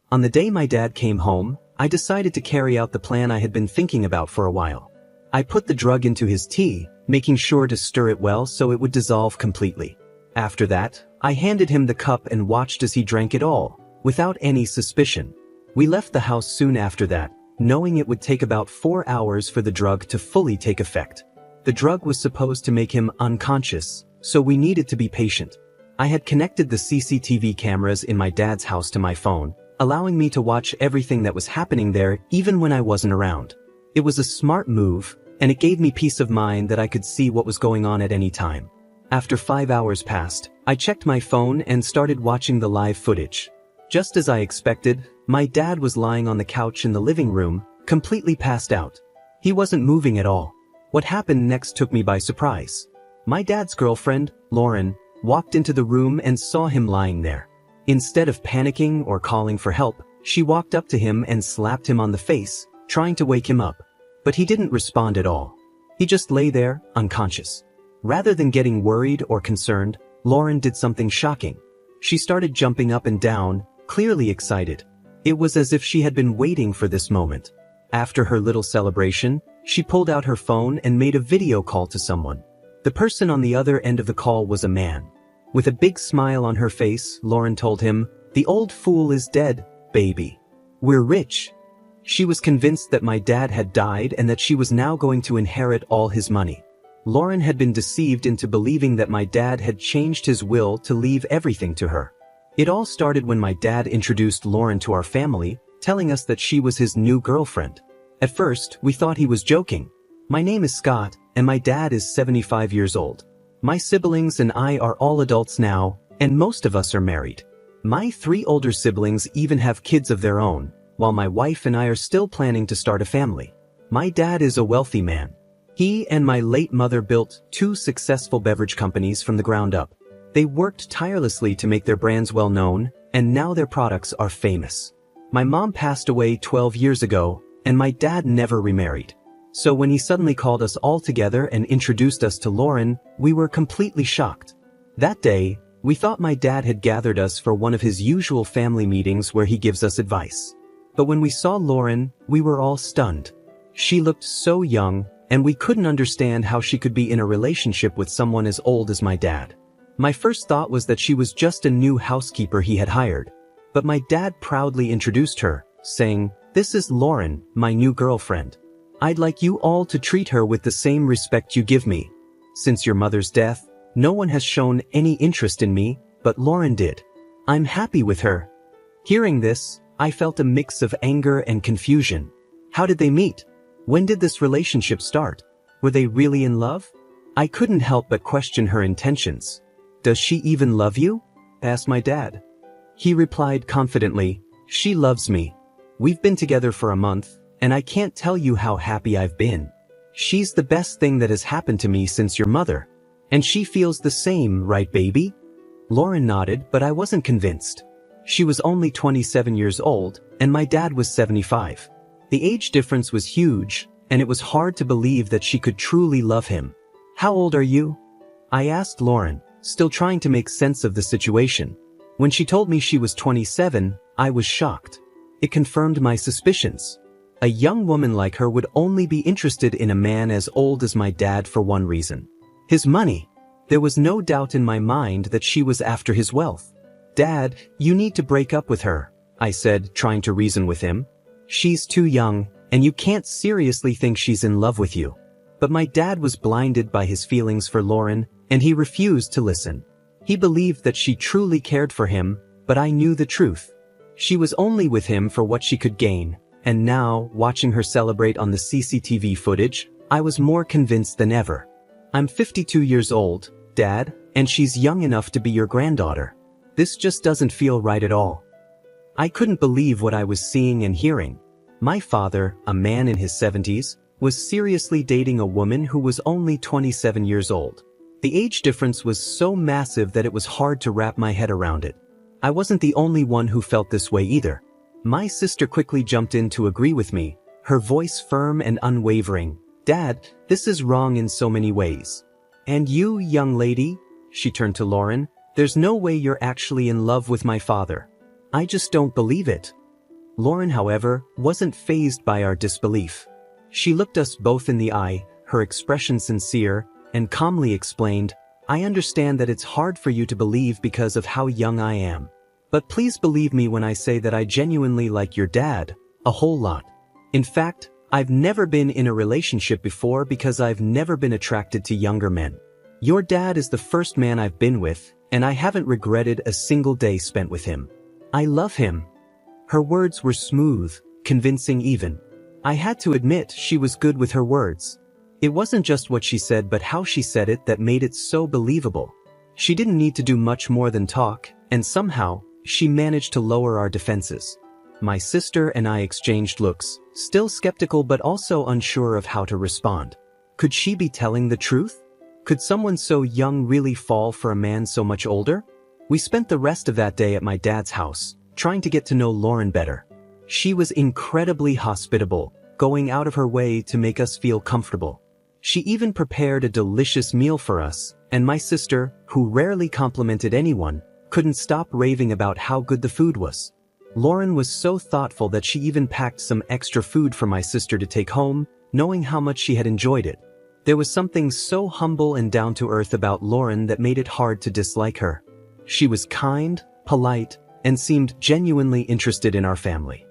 On the day my dad came home, I decided to carry out the plan I had been thinking about for a while. I put the drug into his tea, making sure to stir it well so it would dissolve completely. After that, I handed him the cup and watched as he drank it all, without any suspicion. We left the house soon after that, knowing it would take about 4 hours for the drug to fully take effect. The drug was supposed to make him unconscious, so we needed to be patient. I had connected the CCTV cameras in my dad's house to my phone, allowing me to watch everything that was happening there even when I wasn't around. It was a smart move, and it gave me peace of mind that I could see what was going on at any time. After 5 hours passed, I checked my phone and started watching the live footage. Just as I expected, my dad was lying on the couch in the living room, completely passed out. He wasn't moving at all. What happened next took me by surprise. My dad's girlfriend, Lauren, walked into the room and saw him lying there. Instead of panicking or calling for help, she walked up to him and slapped him on the face, trying to wake him up. But he didn't respond at all. He just lay there, unconscious. Rather than getting worried or concerned, Lauren did something shocking. She started jumping up and down, clearly excited. It was as if she had been waiting for this moment. After her little celebration, she pulled out her phone and made a video call to someone. The person on the other end of the call was a man. With a big smile on her face, Lauren told him, "The old fool is dead, baby. We're rich." She was convinced that my dad had died and that she was now going to inherit all his money. Lauren had been deceived into believing that my dad had changed his will to leave everything to her. It all started when my dad introduced Lauren to our family, telling us that she was his new girlfriend. At first, we thought he was joking. My name is Scott, and my dad is 75 years old. My siblings and I are all adults now, and most of us are married. My 3 older siblings even have kids of their own, while my wife and I are still planning to start a family. My dad is a wealthy man. He and my late mother built 2 successful beverage companies from the ground up. They worked tirelessly to make their brands well known, and now their products are famous. My mom passed away 12 years ago, and my dad never remarried. So when he suddenly called us all together and introduced us to Lauren, we were completely shocked. That day, we thought my dad had gathered us for one of his usual family meetings where he gives us advice. But when we saw Lauren, we were all stunned. She looked so young, and we couldn't understand how she could be in a relationship with someone as old as my dad. My first thought was that she was just a new housekeeper he had hired. But my dad proudly introduced her, saying, "This is Lauren, my new girlfriend. I'd like you all to treat her with the same respect you give me. Since your mother's death, no one has shown any interest in me, but Lauren did. I'm happy with her." Hearing this, I felt a mix of anger and confusion. How did they meet? When did this relationship start? Were they really in love? I couldn't help but question her intentions. "Does she even love you?" asked my dad. He replied confidently, "She loves me. We've been together for a month, and I can't tell you how happy I've been. She's the best thing that has happened to me since your mother. And she feels the same, right, baby?" Lauren nodded, but I wasn't convinced. She was only 27 years old, and my dad was 75. The age difference was huge, and it was hard to believe that she could truly love him. "How old are you?" I asked Lauren, still trying to make sense of the situation. When she told me she was 27, I was shocked. It confirmed my suspicions. A young woman like her would only be interested in a man as old as my dad for one reason: his money. There was no doubt in my mind that she was after his wealth. "Dad, you need to break up with her," I said, trying to reason with him. "She's too young, and you can't seriously think she's in love with you." But my dad was blinded by his feelings for Lauren, and he refused to listen. He believed that she truly cared for him, but I knew the truth. She was only with him for what she could gain, and now, watching her celebrate on the CCTV footage, I was more convinced than ever. "I'm 52 years old, Dad, and she's young enough to be your granddaughter. This just doesn't feel right at all." I couldn't believe what I was seeing and hearing. My father, a man in his 70s, was seriously dating a woman who was only 27 years old. The age difference was so massive that it was hard to wrap my head around it. I wasn't the only one who felt this way either. My sister quickly jumped in to agree with me, her voice firm and unwavering. "Dad, this is wrong in so many ways. And you, young lady," she turned to Lauren, "there's no way you're actually in love with my father. I just don't believe it." Lauren, however, wasn't fazed by our disbelief. She looked us both in the eye, her expression sincere, and calmly explained, "I understand that it's hard for you to believe because of how young I am. But please believe me when I say that I genuinely like your dad, a whole lot. In fact, I've never been in a relationship before because I've never been attracted to younger men. Your dad is the first man I've been with, and I haven't regretted a single day spent with him. I love him." Her words were smooth, convincing even. I had to admit she was good with her words. It wasn't just what she said but how she said it that made it so believable. She didn't need to do much more than talk, and somehow, she managed to lower our defenses. My sister and I exchanged looks, still skeptical but also unsure of how to respond. Could she be telling the truth? Could someone so young really fall for a man so much older? We spent the rest of that day at my dad's house, trying to get to know Lauren better. She was incredibly hospitable, going out of her way to make us feel comfortable. She even prepared a delicious meal for us, and my sister, who rarely complimented anyone, couldn't stop raving about how good the food was. Lauren was so thoughtful that she even packed some extra food for my sister to take home, knowing how much she had enjoyed it. There was something so humble and down-to-earth about Lauren that made it hard to dislike her. She was kind, polite, and seemed genuinely interested in our family.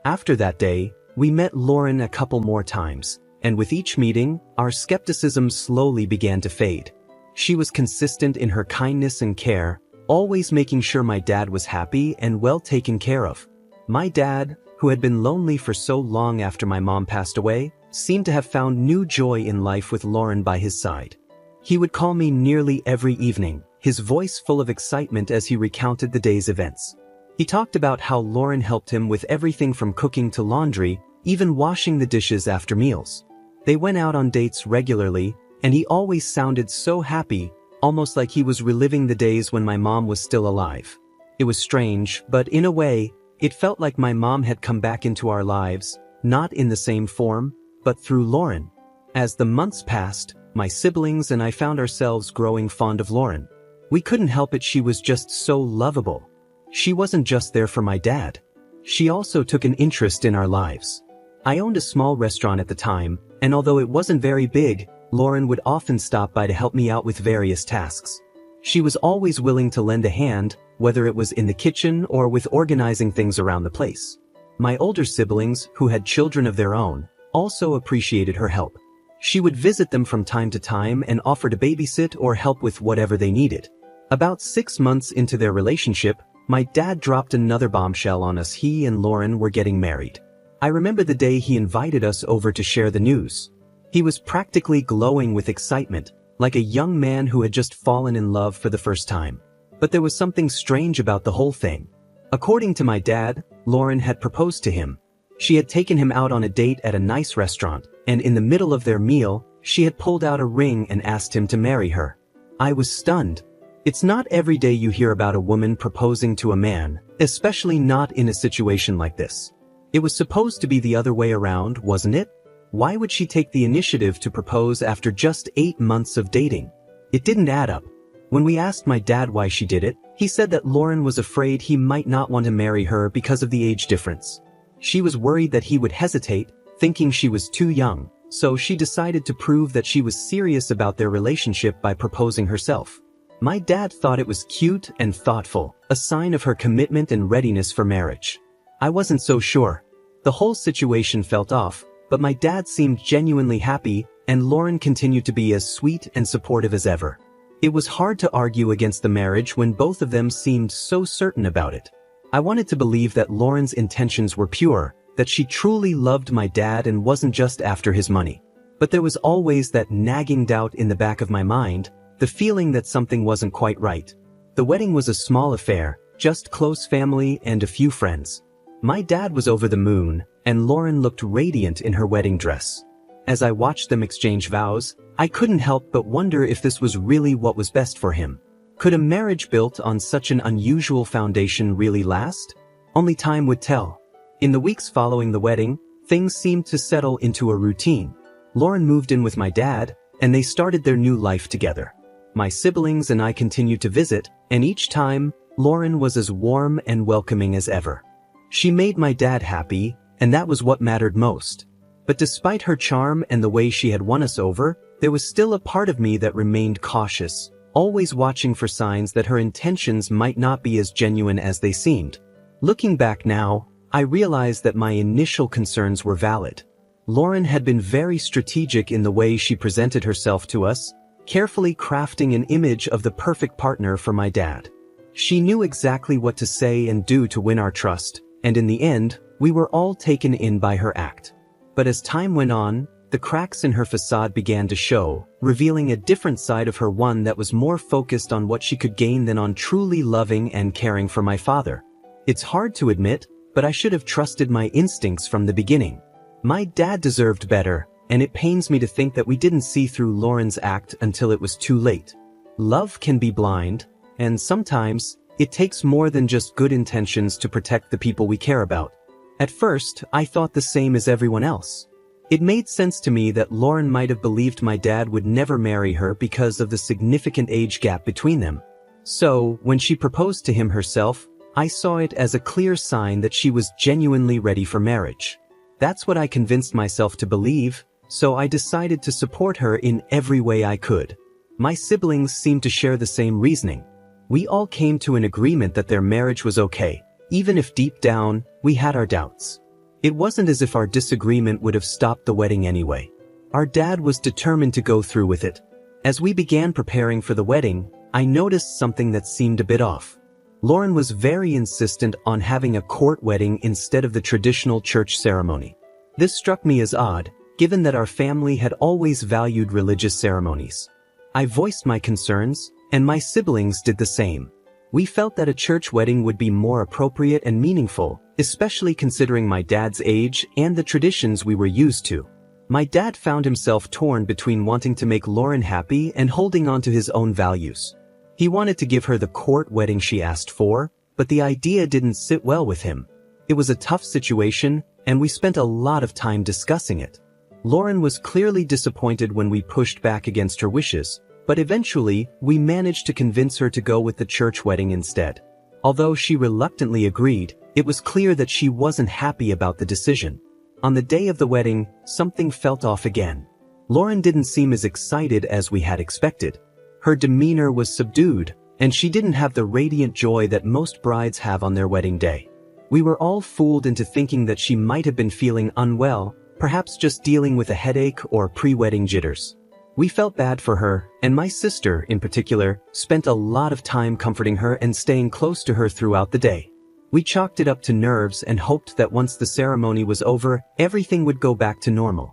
After that day, we met Lauren a couple more times, and with each meeting, our skepticism slowly began to fade. She was consistent in her kindness and care, always making sure my dad was happy and well taken care of. My dad, who had been lonely for so long after my mom passed away, seemed to have found new joy in life with Lauren by his side. He would call me nearly every evening, his voice full of excitement as he recounted the day's events. He talked about how Lauren helped him with everything from cooking to laundry, even washing the dishes after meals. They went out on dates regularly, and he always sounded so happy, almost like he was reliving the days when my mom was still alive. It was strange, but in a way, it felt like my mom had come back into our lives, not in the same form, but through Lauren. As the months passed, my siblings and I found ourselves growing fond of Lauren. We couldn't help it, she was just so lovable. She wasn't just there for my dad. She also took an interest in our lives. I owned a small restaurant at the time, and although it wasn't very big, Lauren would often stop by to help me out with various tasks. She was always willing to lend a hand, whether it was in the kitchen or with organizing things around the place. My older siblings, who had children of their own, also appreciated her help. She would visit them from time to time and offer to babysit or help with whatever they needed. About 6 months into their relationship, my dad dropped another bombshell on us. He and Lauren were getting married. I remember the day he invited us over to share the news. He was practically glowing with excitement, like a young man who had just fallen in love for the first time. But there was something strange about the whole thing. According to my dad, Lauren had proposed to him. She had taken him out on a date at a nice restaurant, and in the middle of their meal, she had pulled out a ring and asked him to marry her. I was stunned. It's not every day you hear about a woman proposing to a man, especially not in a situation like this. It was supposed to be the other way around, wasn't it? Why would she take the initiative to propose after just 8 months of dating? It didn't add up. When we asked my dad why she did it, he said that Lauren was afraid he might not want to marry her because of the age difference. She was worried that he would hesitate, thinking she was too young, so she decided to prove that she was serious about their relationship by proposing herself. My dad thought it was cute and thoughtful, a sign of her commitment and readiness for marriage. I wasn't so sure. The whole situation felt off, but my dad seemed genuinely happy, and Lauren continued to be as sweet and supportive as ever. It was hard to argue against the marriage when both of them seemed so certain about it. I wanted to believe that Lauren's intentions were pure, that she truly loved my dad and wasn't just after his money. But there was always that nagging doubt in the back of my mind, the feeling that something wasn't quite right. The wedding was a small affair, just close family and a few friends. My dad was over the moon, and Lauren looked radiant in her wedding dress. As I watched them exchange vows, I couldn't help but wonder if this was really what was best for him. Could a marriage built on such an unusual foundation really last? Only time would tell. In the weeks following the wedding, things seemed to settle into a routine. Lauren moved in with my dad, and they started their new life together. My siblings and I continued to visit, and each time, Lauren was as warm and welcoming as ever. She made my dad happy, and that was what mattered most. But despite her charm and the way she had won us over, there was still a part of me that remained cautious, always watching for signs that her intentions might not be as genuine as they seemed. Looking back now, I realized that my initial concerns were valid. Lauren had been very strategic in the way she presented herself to us, carefully crafting an image of the perfect partner for my dad. She knew exactly what to say and do to win our trust, and in the end, we were all taken in by her act. But as time went on, the cracks in her facade began to show, revealing a different side of her, one that was more focused on what she could gain than on truly loving and caring for my father. It's hard to admit, but I should have trusted my instincts from the beginning. My dad deserved better, and it pains me to think that we didn't see through Lauren's act until it was too late. Love can be blind, and sometimes, it takes more than just good intentions to protect the people we care about. At first, I thought the same as everyone else. It made sense to me that Lauren might have believed my dad would never marry her because of the significant age gap between them. So, when she proposed to him herself, I saw it as a clear sign that she was genuinely ready for marriage. That's what I convinced myself to believe, so I decided to support her in every way I could. My siblings seemed to share the same reasoning. We all came to an agreement that their marriage was okay, even if deep down, we had our doubts. It wasn't as if our disagreement would have stopped the wedding anyway. Our dad was determined to go through with it. As we began preparing for the wedding, I noticed something that seemed a bit off. Lauren was very insistent on having a court wedding instead of the traditional church ceremony. This struck me as odd, given that our family had always valued religious ceremonies. I voiced my concerns, and my siblings did the same. We felt that a church wedding would be more appropriate and meaningful, especially considering my dad's age and the traditions we were used to. My dad found himself torn between wanting to make Lauren happy and holding on to his own values. He wanted to give her the court wedding she asked for, but the idea didn't sit well with him. It was a tough situation, and we spent a lot of time discussing it. Lauren was clearly disappointed when we pushed back against her wishes, but eventually, we managed to convince her to go with the church wedding instead. Although she reluctantly agreed, it was clear that she wasn't happy about the decision. On the day of the wedding, something felt off again. Lauren didn't seem as excited as we had expected. Her demeanor was subdued, and she didn't have the radiant joy that most brides have on their wedding day. We were all fooled into thinking that she might have been feeling unwell, perhaps just dealing with a headache or pre-wedding jitters. We felt bad for her, and my sister, in particular, spent a lot of time comforting her and staying close to her throughout the day. We chalked it up to nerves and hoped that once the ceremony was over, everything would go back to normal.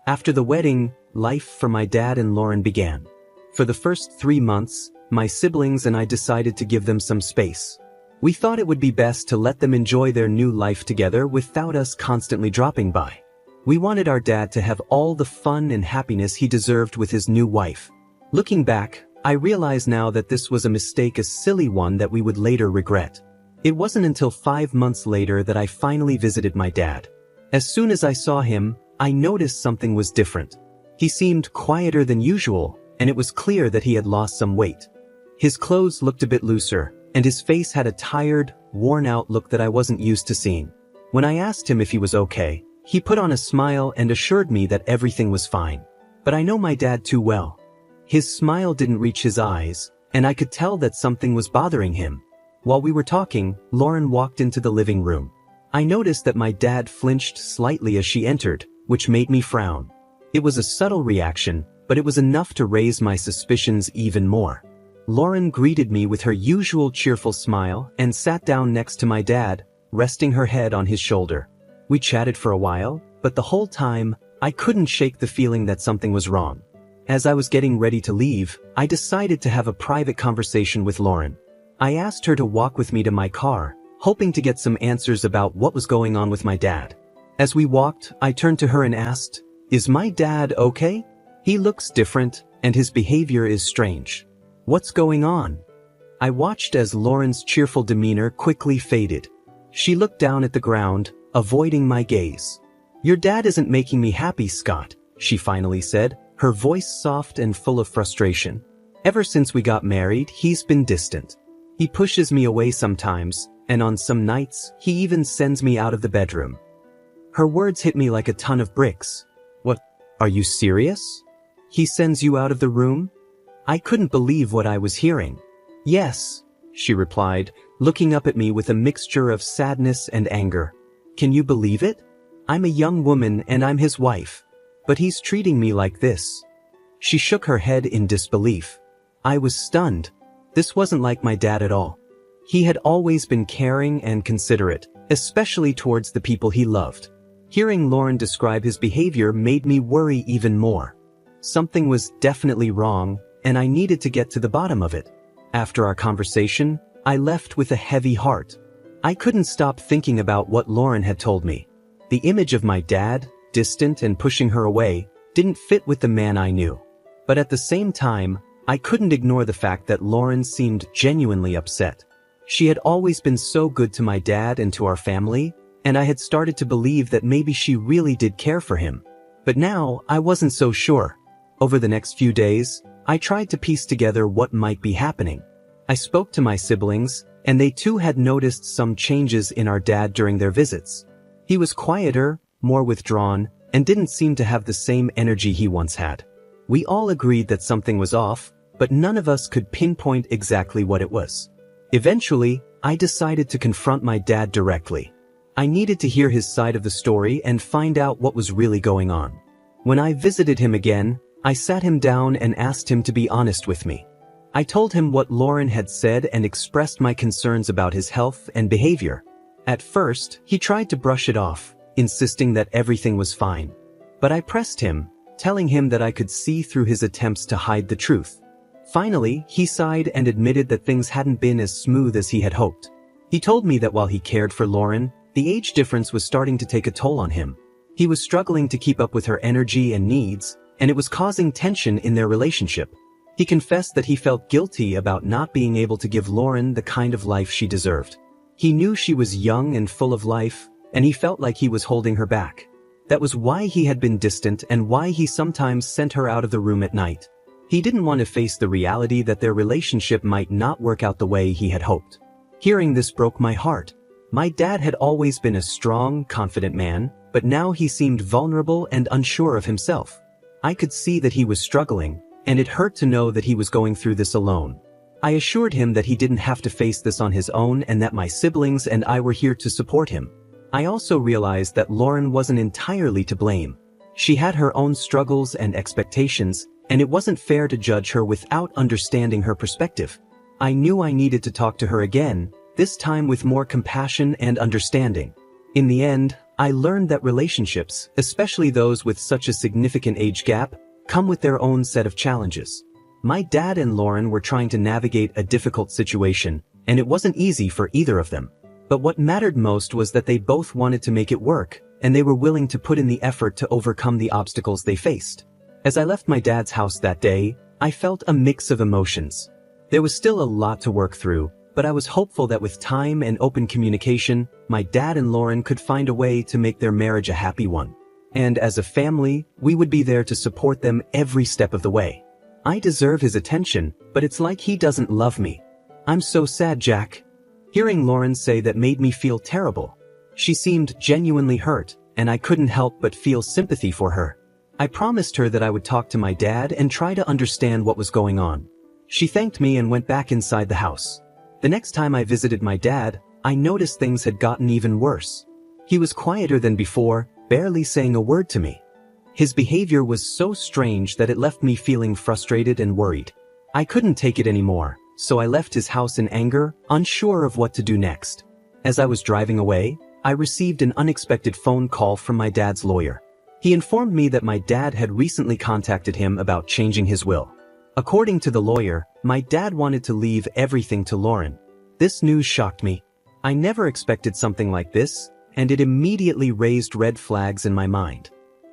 After the wedding, life for my dad and Lauren began. For the first 3 months, my siblings and I decided to give them some space. We thought it would be best to let them enjoy their new life together without us constantly dropping by. We wanted our dad to have all the fun and happiness he deserved with his new wife. Looking back, I realize now that this was a mistake, a silly one that we would later regret. It wasn't until 5 months later that I finally visited my dad. As soon as I saw him, I noticed something was different. He seemed quieter than usual, and it was clear that he had lost some weight. His clothes looked a bit looser, and his face had a tired, worn-out look that I wasn't used to seeing. When I asked him if he was okay, he put on a smile and assured me that everything was fine. But I know my dad too well. His smile didn't reach his eyes, and I could tell that something was bothering him. While we were talking, Lauren walked into the living room. I noticed that my dad flinched slightly as she entered, which made me frown. It was a subtle reaction, but it was enough to raise my suspicions even more. Lauren greeted me with her usual cheerful smile and sat down next to my dad, resting her head on his shoulder. We chatted for a while, but the whole time, I couldn't shake the feeling that something was wrong. As I was getting ready to leave, I decided to have a private conversation with Lauren. I asked her to walk with me to my car, hoping to get some answers about what was going on with my dad. As we walked, I turned to her and asked, "Is my dad okay? He looks different, and his behavior is strange. What's going on?" I watched as Lauren's cheerful demeanor quickly faded. She looked down at the ground, avoiding my gaze. "Your dad isn't making me happy, Scott," she finally said, her voice soft and full of frustration. "Ever since we got married, he's been distant. He pushes me away sometimes, and on some nights, he even sends me out of the bedroom. Her words hit me like a ton of bricks. What? Are you serious? He sends you out of the room? I couldn't believe what I was hearing. Yes, she replied, looking up at me with a mixture of sadness and anger. Can you believe it? I'm a young woman and I'm his wife. But he's treating me like this. She shook her head in disbelief. I was stunned. This wasn't like my dad at all. He had always been caring and considerate, especially towards the people he loved. Hearing Lauren describe his behavior made me worry even more. Something was definitely wrong, and I needed to get to the bottom of it. After our conversation, I left with a heavy heart. I couldn't stop thinking about what Lauren had told me. The image of my dad, distant and pushing her away, didn't fit with the man I knew. But at the same time, I couldn't ignore the fact that Lauren seemed genuinely upset. She had always been so good to my dad and to our family, and I had started to believe that maybe she really did care for him. But now, I wasn't so sure. Over the next few days, I tried to piece together what might be happening. I spoke to my siblings, and they too had noticed some changes in our dad during their visits. He was quieter, more withdrawn, and didn't seem to have the same energy he once had. We all agreed that something was off, but none of us could pinpoint exactly what it was. Eventually, I decided to confront my dad directly. I needed to hear his side of the story and find out what was really going on. When I visited him again, I sat him down and asked him to be honest with me. I told him what Lauren had said and expressed my concerns about his health and behavior. At first, he tried to brush it off, insisting that everything was fine. But I pressed him, telling him that I could see through his attempts to hide the truth. Finally, he sighed and admitted that things hadn't been as smooth as he had hoped. He told me that while he cared for Lauren, the age difference was starting to take a toll on him. He was struggling to keep up with her energy and needs, and it was causing tension in their relationship. He confessed that he felt guilty about not being able to give Lauren the kind of life she deserved. He knew she was young and full of life, and he felt like he was holding her back. That was why he had been distant and why he sometimes sent her out of the room at night. He didn't want to face the reality that their relationship might not work out the way he had hoped. Hearing this broke my heart. My dad had always been a strong, confident man, but now he seemed vulnerable and unsure of himself. I could see that he was struggling, and it hurt to know that he was going through this alone. I assured him that he didn't have to face this on his own and that my siblings and I were here to support him. I also realized that Lauren wasn't entirely to blame. She had her own struggles and expectations, and it wasn't fair to judge her without understanding her perspective. I knew I needed to talk to her again, this time with more compassion and understanding. In the end, I learned that relationships, especially those with such a significant age gap, come with their own set of challenges. My dad and Lauren were trying to navigate a difficult situation, and it wasn't easy for either of them. But what mattered most was that they both wanted to make it work, and they were willing to put in the effort to overcome the obstacles they faced. As I left my dad's house that day, I felt a mix of emotions. There was still a lot to work through, but I was hopeful that with time and open communication, my dad and Lauren could find a way to make their marriage a happy one. And as a family, we would be there to support them every step of the way. I deserve his attention, but it's like he doesn't love me. I'm so sad, Jack. Hearing Lauren say that made me feel terrible. She seemed genuinely hurt, and I couldn't help but feel sympathy for her. I promised her that I would talk to my dad and try to understand what was going on. She thanked me and went back inside the house. The next time I visited my dad, I noticed things had gotten even worse. He was quieter than before, barely saying a word to me. His behavior was so strange that it left me feeling frustrated and worried. I couldn't take it anymore, so I left his house in anger, unsure of what to do next. As I was driving away, I received an unexpected phone call from my dad's lawyer. He informed me that my dad had recently contacted him about changing his will. According to the lawyer, my dad wanted to leave everything to Lauren. This news shocked me. I never expected something like this, and it immediately raised red flags in my mind.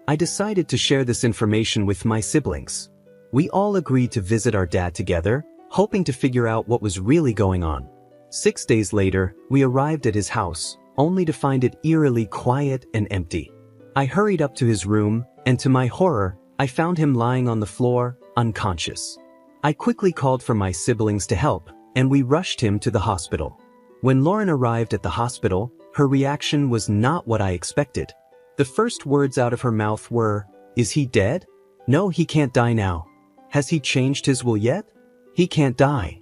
I decided to share this information with my siblings. We all agreed to visit our dad together, hoping to figure out what was really going on. 6 days later, we arrived at his house, only to find it eerily quiet and empty. I hurried up to his room, and to my horror, I found him lying on the floor, unconscious. I quickly called for my siblings to help, and we rushed him to the hospital. When Lauren arrived at the hospital, her reaction was not what I expected. The first words out of her mouth were, "Is he dead? No, he can't die now. Has he changed his will yet? He can't die."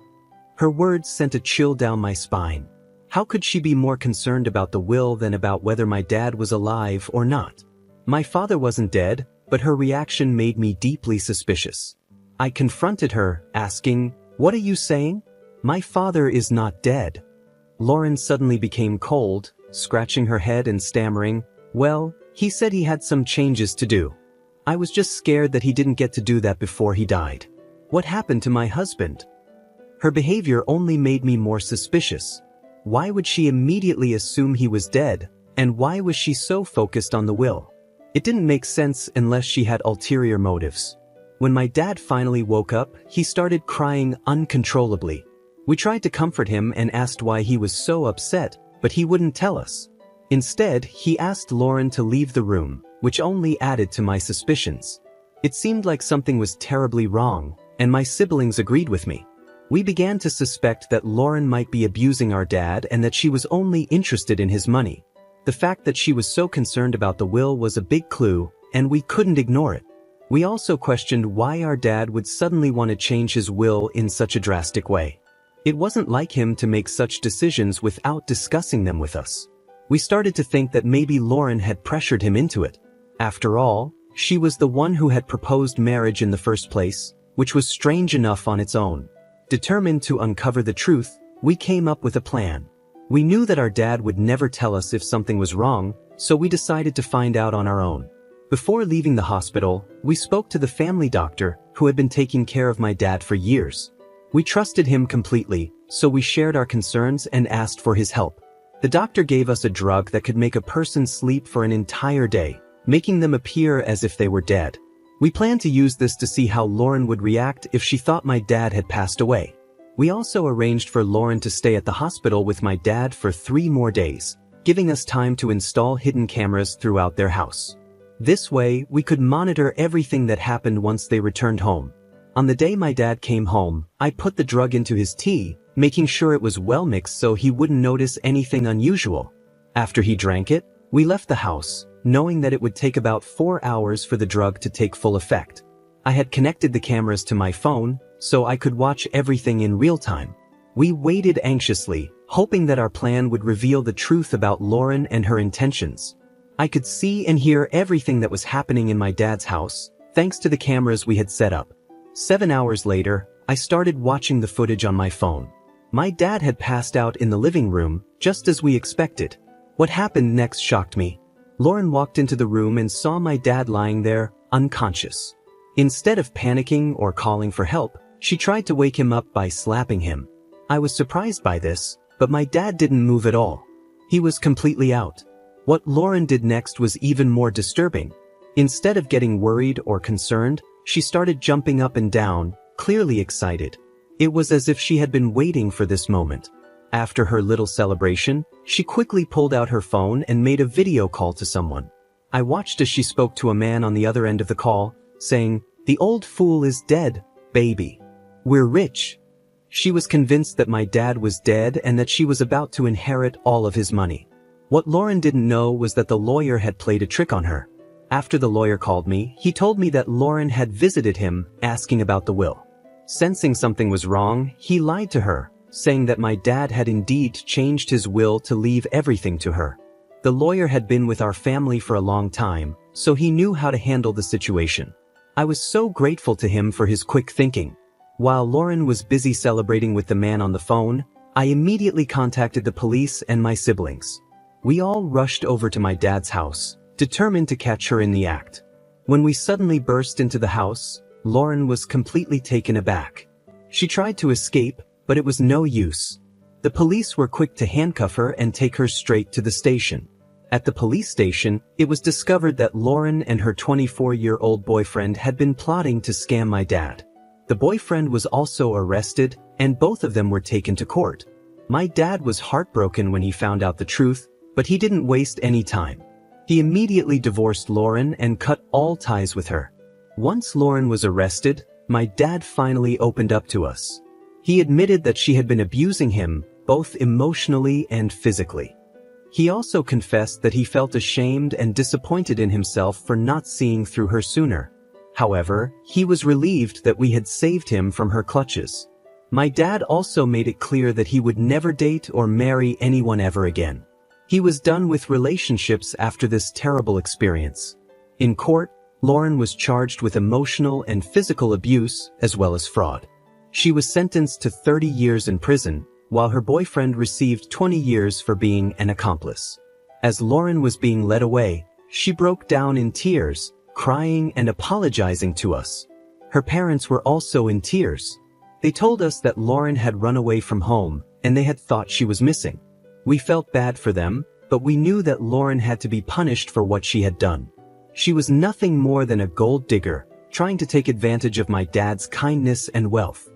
Her words sent a chill down my spine. How could she be more concerned about the will than about whether my dad was alive or not? My father wasn't dead, but her reaction made me deeply suspicious. I confronted her, asking, "What are you saying? My father is not dead." Lauren suddenly became cold, scratching her head and stammering, "Well, he said he had some changes to do. I was just scared that he didn't get to do that before he died. What happened to my husband?" Her behavior only made me more suspicious. Why would she immediately assume he was dead, and why was she so focused on the will? It didn't make sense unless she had ulterior motives. When my dad finally woke up, he started crying uncontrollably. We tried to comfort him and asked why he was so upset, but he wouldn't tell us. Instead, he asked Lauren to leave the room, which only added to my suspicions. It seemed like something was terribly wrong, and my siblings agreed with me. We began to suspect that Lauren might be abusing our dad and that she was only interested in his money. The fact that she was so concerned about the will was a big clue, and we couldn't ignore it. We also questioned why our dad would suddenly want to change his will in such a drastic way. It wasn't like him to make such decisions without discussing them with us. We started to think that maybe Lauren had pressured him into it. After all, she was the one who had proposed marriage in the first place, which was strange enough on its own. Determined to uncover the truth, we came up with a plan. We knew that our dad would never tell us if something was wrong, so we decided to find out on our own. Before leaving the hospital, we spoke to the family doctor who had been taking care of my dad for years. We trusted him completely, so we shared our concerns and asked for his help. The doctor gave us a drug that could make a person sleep for an entire day, making them appear as if they were dead. We planned to use this to see how Lauren would react if she thought my dad had passed away. We also arranged for Lauren to stay at the hospital with my dad for 3 more days, giving us time to install hidden cameras throughout their house. This way, we could monitor everything that happened once they returned home. On the day my dad came home, I put the drug into his tea, making sure it was well mixed so he wouldn't notice anything unusual. After he drank it, we left the house, knowing that it would take about 4 hours for the drug to take full effect. I had connected the cameras to my phone, so I could watch everything in real time. We waited anxiously, hoping that our plan would reveal the truth about Lauren and her intentions. I could see and hear everything that was happening in my dad's house, thanks to the cameras we had set up. 7 hours later, I started watching the footage on my phone. My dad had passed out in the living room, just as we expected. What happened next shocked me. Lauren walked into the room and saw my dad lying there, unconscious. Instead of panicking or calling for help, she tried to wake him up by slapping him. I was surprised by this, but my dad didn't move at all. He was completely out. What Lauren did next was even more disturbing. Instead of getting worried or concerned, she started jumping up and down, clearly excited. It was as if she had been waiting for this moment. After her little celebration, she quickly pulled out her phone and made a video call to someone. I watched as she spoke to a man on the other end of the call, saying, "The old fool is dead, baby. We're rich." She was convinced that my dad was dead and that she was about to inherit all of his money. What Lauren didn't know was that the lawyer had played a trick on her. After the lawyer called me, he told me that Lauren had visited him, asking about the will. Sensing something was wrong, he lied to her, saying that my dad had indeed changed his will to leave everything to her. The lawyer had been with our family for a long time, so he knew how to handle the situation. I was so grateful to him for his quick thinking. While Lauren was busy celebrating with the man on the phone, I immediately contacted the police and my siblings. We all rushed over to my dad's house, determined to catch her in the act. When we suddenly burst into the house, Lauren was completely taken aback. She tried to escape, but it was no use. The police were quick to handcuff her and take her straight to the station. At the police station, it was discovered that Lauren and her 24-year-old boyfriend had been plotting to scam my dad. The boyfriend was also arrested, and both of them were taken to court. My dad was heartbroken when he found out the truth, but he didn't waste any time. He immediately divorced Lauren and cut all ties with her. Once Lauren was arrested, my dad finally opened up to us. He admitted that she had been abusing him, both emotionally and physically. He also confessed that he felt ashamed and disappointed in himself for not seeing through her sooner. However, he was relieved that we had saved him from her clutches. My dad also made it clear that he would never date or marry anyone ever again. He was done with relationships after this terrible experience. In court, Lauren was charged with emotional and physical abuse as well as fraud. She was sentenced to 30 years in prison, while her boyfriend received 20 years for being an accomplice. As Lauren was being led away, she broke down in tears, crying and apologizing to us. Her parents were also in tears. They told us that Lauren had run away from home, and they had thought she was missing. We felt bad for them, but we knew that Lauren had to be punished for what she had done. She was nothing more than a gold digger, trying to take advantage of my dad's kindness and wealth.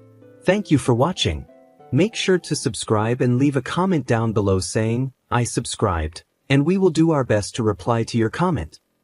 Thank you for watching. Make sure to subscribe and leave a comment down below saying, "I subscribed," and we will do our best to reply to your comment.